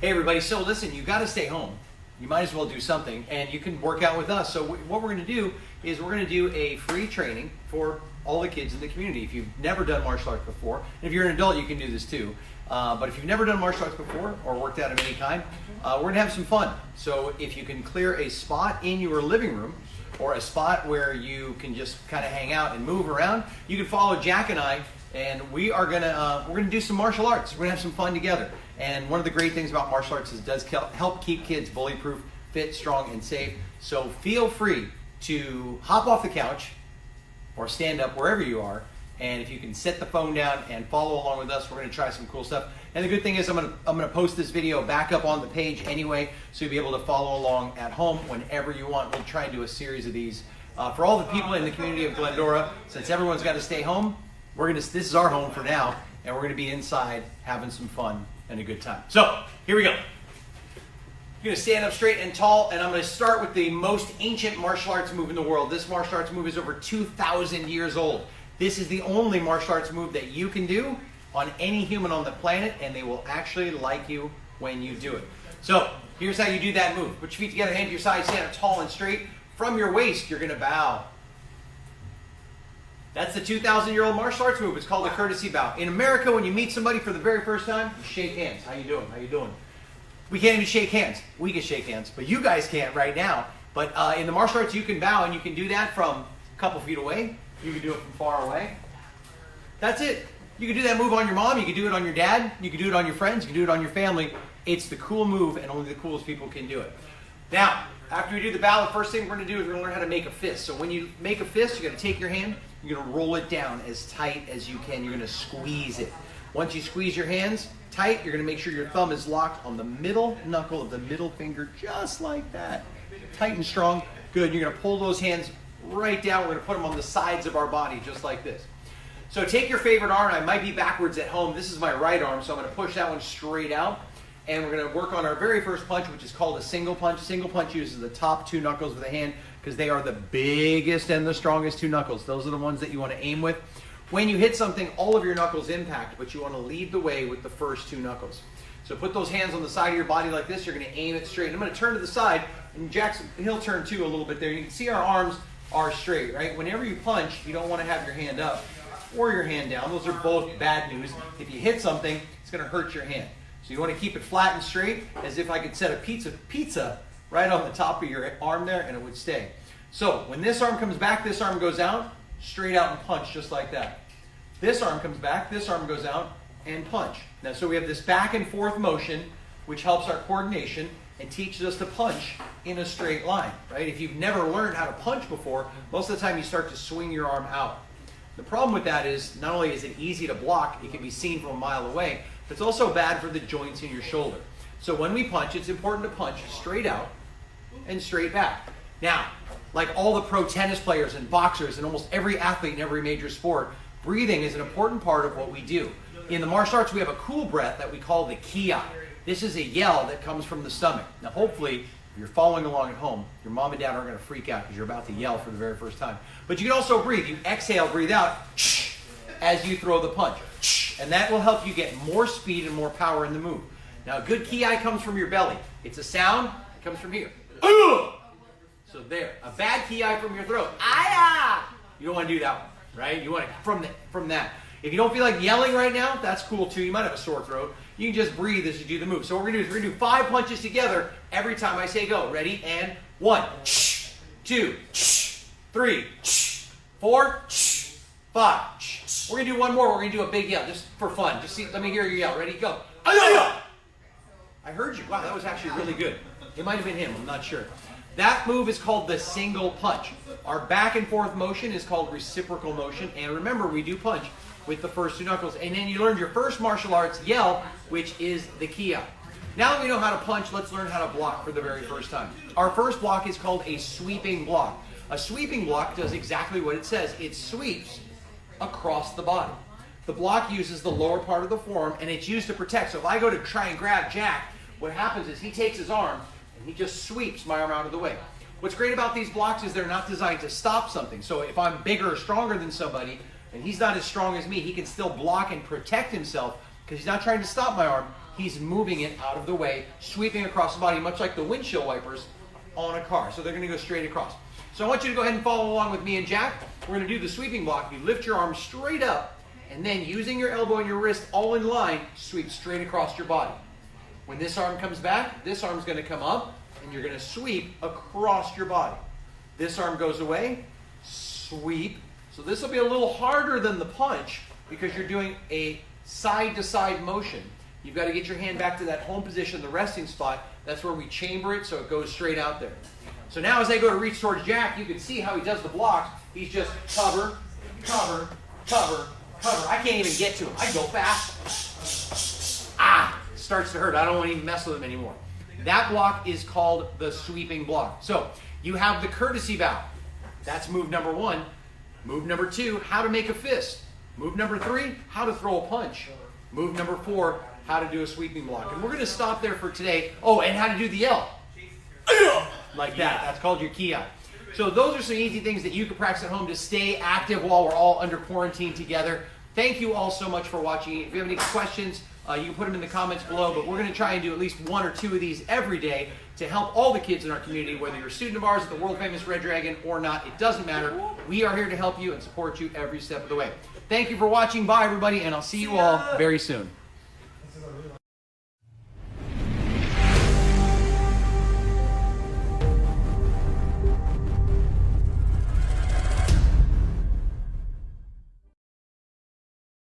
Hey everybody, so listen, you got to stay home. You might as well do something, and you can work out with us. So what we're going to do is we're going to do a free training for all the kids in the community. If you've never done martial arts before, and if you're an adult, you can do this too. But if you've never done martial arts before or worked out of any kind, we're going to have some fun. So if you can clear a spot in your living room or a spot where you can just kind of hang out and move around, you can follow Jack and I, and we're gonna do some martial arts. We're gonna have some fun together. And one of the great things about martial arts is it does help keep kids bully-proof, fit, strong, and safe. So feel free to hop off the couch or stand up wherever you are. And if you can set the phone down and follow along with us, we're going to try some cool stuff. And the good thing is I'm going to post this video back up on the page anyway, so you'll be able to follow along at home whenever you want. We'll try and do a series of these for all the people in the community of Glendora. Since everyone's got to stay home, this is our home for now, and we're going to be inside having some fun and a good time. So here we go. You're going to stand up straight and tall, and I'm going to start with the most ancient martial arts move in the world. This martial arts move is over 2,000 years old. This is the only martial arts move that you can do on any human on the planet, and they will actually like you when you do it. So here's how you do that move. Put your feet together, hand to your side, stand up tall and straight. From your waist, you're going to bow. That's the 2,000-year-old martial arts move. It's called a courtesy bow. In America, when you meet somebody for the very first time, you shake hands. How you doing? How you doing? We can't even shake hands. We can shake hands, but you guys can't right now. But in the martial arts, you can bow, and you can do that from a couple feet away. You can do it from far away. That's it. You can do that move on your mom. You can do it on your dad. You can do it on your friends. You can do it on your family. It's the cool move, and only the coolest people can do it. Now, after we do the bow, the first thing we're going to do is we're going to learn how to make a fist. So when you make a fist, you're going to take your hand. You're going to roll it down as tight as you can. You're going to squeeze it. Once you squeeze your hands tight, you're going to make sure your thumb is locked on the middle knuckle of the middle finger, just like that. Tight and strong. Good. You're going to pull those hands right down. We're going to put them on the sides of our body, just like this. So take your favorite arm. I might be backwards at home. This is my right arm, so I'm going to push that one straight out. And we're going to work on our very first punch, which is called a single punch. Single punch uses the top two knuckles of the hand because they are the biggest and the strongest two knuckles. Those are the ones that you want to aim with. When you hit something, all of your knuckles impact, but you want to lead the way with the first two knuckles. So put those hands on the side of your body like this. You're going to aim it straight. I'm going to turn to the side, and Jackson, he'll turn too a little bit there. You can see our arms are straight, right? Whenever you punch, you don't want to have your hand up or your hand down. Those are both bad news. If you hit something, it's going to hurt your hand. So you want to keep it flat and straight, as if I could set a pizza right on the top of your arm there, and it would stay. So when this arm comes back, this arm goes out, straight out and punch, just like that. This arm comes back, this arm goes out, and punch. Now, so we have this back and forth motion, which helps our coordination and teaches us to punch in a straight line, right? If you've never learned how to punch before, most of the time you start to swing your arm out. The problem with that is, not only is it easy to block, it can be seen from a mile away, but it's also bad for the joints in your shoulder. So when we punch, it's important to punch straight out and straight back. Now, like all the pro tennis players and boxers and almost every athlete in every major sport, breathing is an important part of what we do. In the martial arts, we have a cool breath that we call the ki. This is a yell that comes from the stomach. Now, hopefully, if you're following along at home, your mom and dad aren't going to freak out because you're about to yell for the very first time. But you can also breathe. You exhale, breathe out as you throw the punch. And that will help you get more speed and more power in the move. Now, a good ki comes from your belly. It's a sound that comes from here. So there. A bad ki from your throat. You don't want to do that one, right? You want it from that. If you don't feel like yelling right now, that's cool too. You might have a sore throat. You can just breathe as you do the move. So what we're going to do is we're going to do 5 punches together every time I say go. Ready? And 1, 2, 3, 4, 5. We're going to do one more. We're going to do a big yell just for fun. Just see. Let me hear you yell. Ready? Go. I heard you. Wow, that was actually really good. It might have been him. I'm not sure. That move is called the single punch. Our back and forth motion is called reciprocal motion. And remember, we do punch with the first two knuckles. And then you learned your first martial arts yell, which is the ki. Now that we know how to punch, let's learn how to block for the very first time. Our first block is called a sweeping block. A sweeping block does exactly what it says. It sweeps across the body. The block uses the lower part of the forearm, and it's used to protect. So if I go to try and grab Jack, what happens is he takes his arm, and he just sweeps my arm out of the way. What's great about these blocks is they're not designed to stop something. So if I'm bigger or stronger than somebody, and he's not as strong as me, he can still block and protect himself because he's not trying to stop my arm. He's moving it out of the way, sweeping across the body, much like the windshield wipers on a car. So they're going to go straight across. So I want you to go ahead and follow along with me and Jack. We're going to do the sweeping block. You lift your arm straight up, and then using your elbow and your wrist all in line, sweep straight across your body. When this arm comes back, this arm's going to come up, and you're going to sweep across your body. This arm goes away, sweep. So this will be a little harder than the punch because you're doing a side-to-side motion. You've got to get your hand back to that home position, the resting spot. That's where we chamber it so it goes straight out there. So now as I go to reach towards Jack, you can see how he does the blocks. He's just cover, cover, cover, cover. I can't even get to him. I go fast. Ah, starts to hurt. I don't want to even mess with him anymore. That block is called the sweeping block. So you have the courtesy bow. That's move number 1. Move number 2, how to make a fist. Move number 3, how to throw a punch. Move number 4, how to do a sweeping block. And we're going to stop there for today. Oh, and how to do the L. Like that. That's called your ki. So those are some easy things that you can practice at home to stay active while we're all under quarantine together. Thank you all so much for watching. If you have any questions, you can put them in the comments below, but we're going to try and do at least 1 or 2 of these every day to help all the kids in our community, whether you're a student of ours at the world famous Red Dragon or not. It doesn't matter. We are here to help you and support you every step of the way. Thank you for watching. Bye, everybody, and I'll see you all very soon.